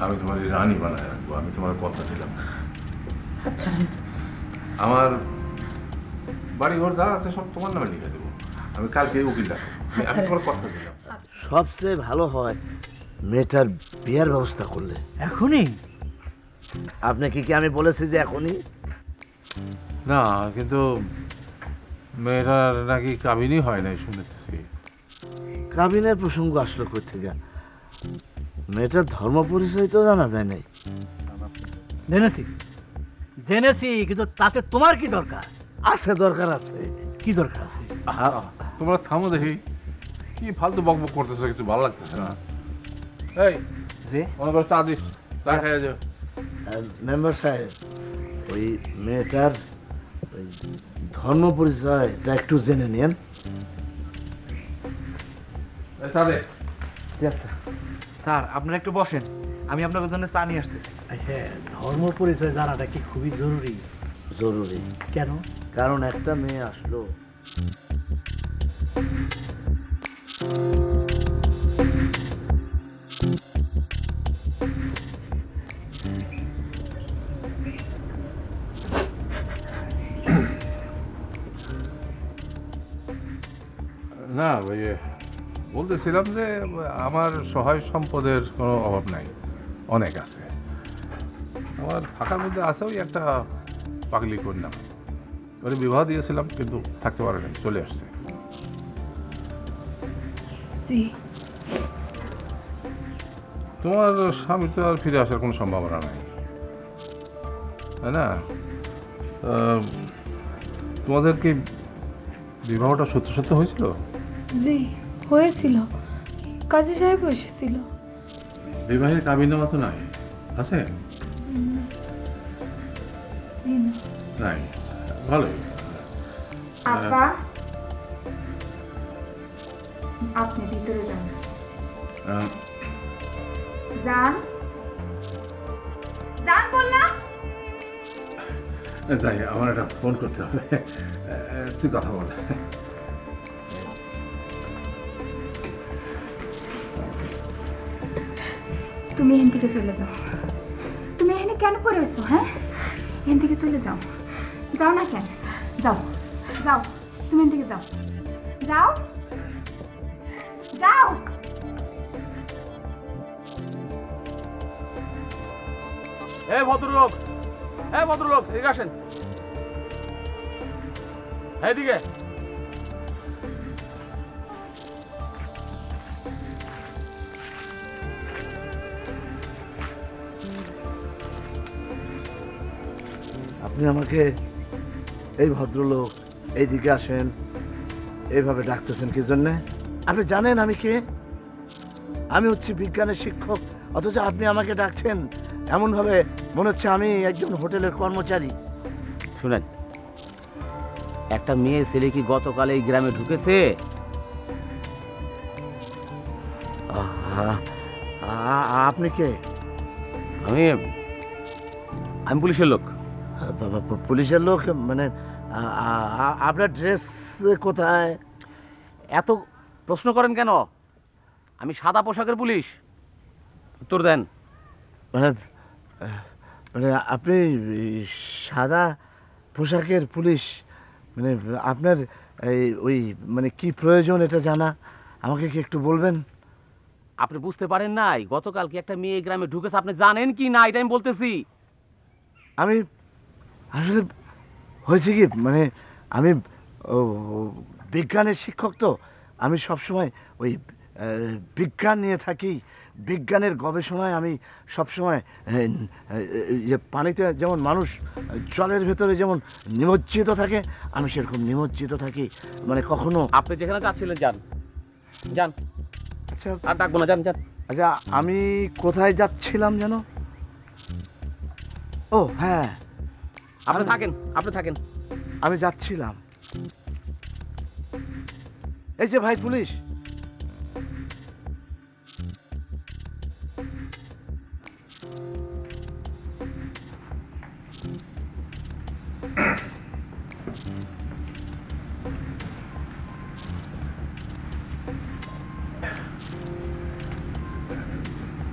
আমি তোমার রানী বানায় রাখবো, আমি তোমার কথা দিলাম। আচ্ছা, আমার বাড়ি ঘর যা আছে সব তোমার নামে লিখে দেবো, আমি কালকে উকিল ডাকবো, আমি তোমার কথা দিলাম। সবচেয়ে ভালো হয় মেয়েটার বিয়ের ব্যবস্থা করলে। এখনই? আপনি কি আমি বলেছি যে এখনই? না, কিন্তু মেয়েটার নাকি কাবিনই হয় নাই শুনেছি। কাবিনের প্রসঙ্গ আসলো কই থেকে? মেয়েটার ধর্ম পরিচয় তো জানা যায় নাই। জেনেছি জেনেছি, কিন্তু তাতে তোমার কি দরকার? আছে, দরকার আছে। কি দরকার আছে? তোমরা থামো দেখি, কি ফালতু বকবক করতেছো, কিছু ভালো লাগতেছে না। এই যে মনে করো চা দিস, চা খাইয়া যাও। মেম্বার সাহেব, ওই মেয়েটার ওই ধর্ম পরিচয়টা একটু জেনে নিন। চা দে। স্যার, আপনারা একটু বসেন, আমি আপনাদের জন্য চা নিয়ে আসতেছি। হ্যাঁ, ধর্ম পরিচয় জানাটা কি খুবই জরুরি? জরুরি। কেন? কারণ একটা মেয়ে আসলো, না ওই বলতেছিলাম যে আমার সহায় সম্পদের কোনো অভাব নাই, অনেক আছে। আমার থাকার মধ্যে আছে ওই একটা পাগলি কন্যা, ওরে বিবাহ দিয়েছিলাম কিন্তু থাকতে পারে না, চলে আসছে। তোমার স্বামী তো আর ফিরে আসার কোনো সম্ভাবনা নাই, তাই না? তোমাদের কি বিবাহটা সত্য সত্য হয়েছিল? জি হয়েছিল, কাজী সাহেব এসেছিল। বিবাহের কাবিননামা তো নাই, আছে? নাই, ভালোই। আপা, আপনি ভিতরে যান। যান যান বললাম। যাই, আমার একটা ফোন করতে হবে, তুই কথা বল। তুমি এখান থেকে চলে যাও। তুমি এখানে কেন পড়ে আছো? হ্যাঁ, এখান থেকে চলে যাও। যাও না কেন? যাও যাও, তুমি এখান থেকে যাও, যাও যাও। ভদ্রলোক, ভদ্রলোক, এদিকে আসেন। এদিকে। আপনি আমাকে এই ভদ্রলোক, এইদিকে আসেন, এইভাবে ডাকতেছেন কি জন্যে? আপনি জানেন আমি কে? আমি হচ্ছি বিজ্ঞানের শিক্ষক, অথচ আপনি আমাকে ডাকছেন এমনভাবে মনে হচ্ছে আমি একজন হোটেলের কর্মচারী। শুনেন, একটা মেয়ে ছেলে কি গতকাল এই গ্রামে ঢুকেছে? আপনি কে? আমি আমি পুলিশের লোক। পুলিশের লোক? মানে আপনার ড্রেস কোথায়? এত প্রশ্ন করেন কেন? আমি সাদা পোশাকের পুলিশ। উত্তর দেন। মানে মানে আপনি সাদা পোশাকের পুলিশ? মানে আপনার এই ওই মানে কি প্রয়োজন এটা জানা, আমাকে কি একটু বলবেন? আপনি বুঝতে পারেন নাই গতকাল কি একটা মেয়ে গ্রামে ঢুকেছে? আপনি জানেন কি না এটা আমি বলতেছি। আমি আসলে হয়েছে কি, মানে আমি বিজ্ঞানের শিক্ষক, তো আমি সবসময় ওই বিজ্ঞান নিয়ে থাকি। বিজ্ঞানের গবেষণায় আমি সবসময় পানিতে যেমন মানুষ জলের ভেতরে যেমন নিমজ্জিত থাকে, আমি সেরকম নিমজ্জিত থাকি। মানে কখনো আপনি যেখানে যাচ্ছিলেন যান, যান। আচ্ছা, আর ডাকবো না, যান যান। আচ্ছা, আমি কোথায় যাচ্ছিলাম যেন? ও হ্যাঁ, আপনি থাকেন, আপনি থাকেন। আমি যাচ্ছিলাম, এই যে ভাই পুলিশ,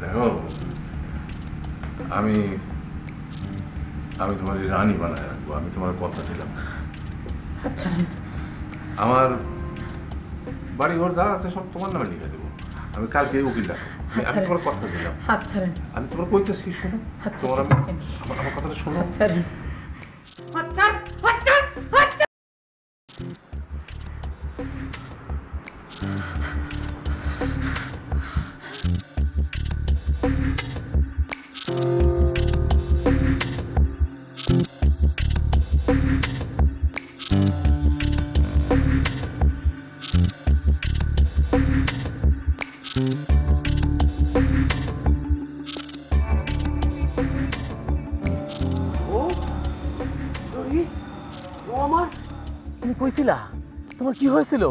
দেখো আমি আমি তোমার রানী বানায় রাখবো, আমি তোমার কথা দিলাম। আচ্ছা আমার বাড়ি ঘর যা আছে সব তোমার নামে লিখে দেবো, আমি কালকে উকিল ডাকবো। আমি তোমার কথা দিলাম, হাত ছাড়েন, আমি তোমার কইতেছি শোনো, তোমার আমি আমার কথাটা শোনো। ছাড়েন। তুমি কইছিলা তোমার কি হয়েছিল?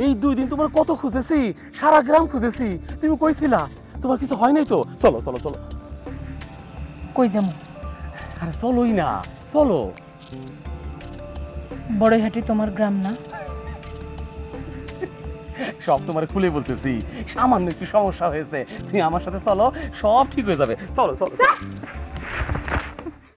এই 2 দিন তোমার কত খুঁজেছি, সারা গ্রাম খুঁজেছি, তুমি কইছিলা তোমার কিছু হয় নাই তো? চলো চলো চলো। কই যাবো? আরে চলোই না, চলো। বড়ইহাটি তোমার গ্রাম না? সব তোমার খুলে বলতেছি, সামান্য একটু সমস্যা হয়েছে, তুমি আমার সাথে চলো, সব ঠিক হয়ে যাবে। চলো চলো।